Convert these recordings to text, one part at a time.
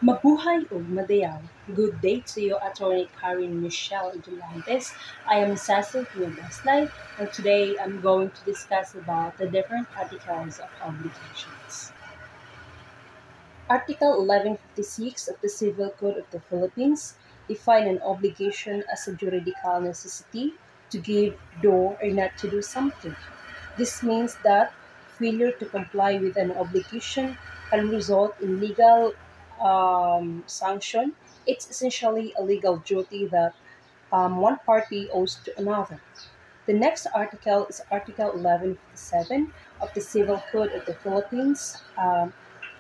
Mabuhay ug madayaw. Good day to you, Attorney Karen Michelle Dulantes. I am Cecil Baslay, and today I'm going to discuss about the different articles of obligations. Article 1156 of the Civil Code of the Philippines define an obligation as a juridical necessity to give, do, or not to do something. This means that failure to comply with an obligation can result in legal sanction. It's essentially a legal duty that one party owes to another. The next article is Article 1157 of the Civil Code of the Philippines,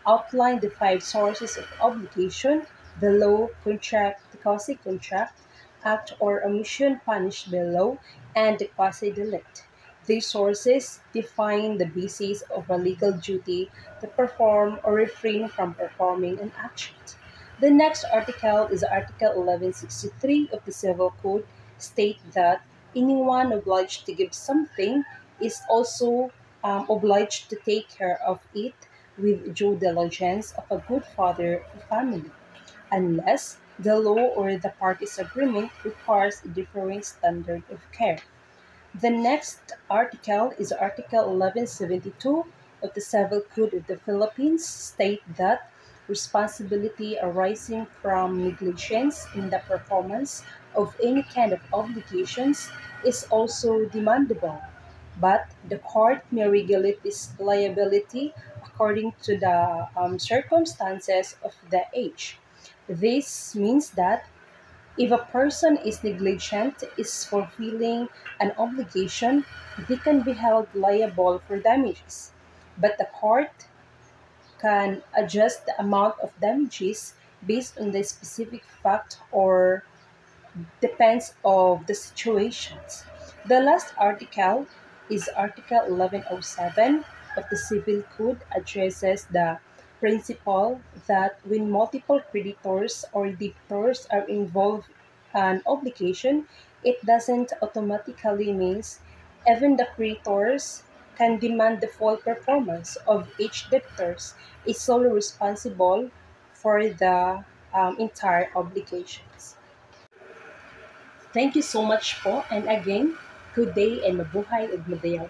outline the five sources of obligation: the law, contract, the quasi-contract, act or omission punished by law, and the quasi-delict. These sources define the basis of a legal duty to perform or refrain from performing an action. The next article is Article 1163 of the Civil Code, state that anyone obliged to give something is also obliged to take care of it with due diligence of a good father of family, unless the law or the parties' agreement requires a differing standard of care. The next article is Article 1172 of the Civil Code of the Philippines, state that responsibility arising from negligence in the performance of any kind of obligations is also demandable, but the court may regulate this liability according to the circumstances of the age. This means that if a person is negligent is fulfilling an obligation, they can be held liable for damages. But the court can adjust the amount of damages based on the specific fact or depends of the situations. The last article is Article 1107 of the Civil Code addresses the principle that when multiple creditors or debtors are involved in an obligation, it doesn't automatically means even the creditors can demand the full performance of each debtors is solely responsible for the entire obligations. Thank you so much po. And again, good day and mabuhay ug madayaw.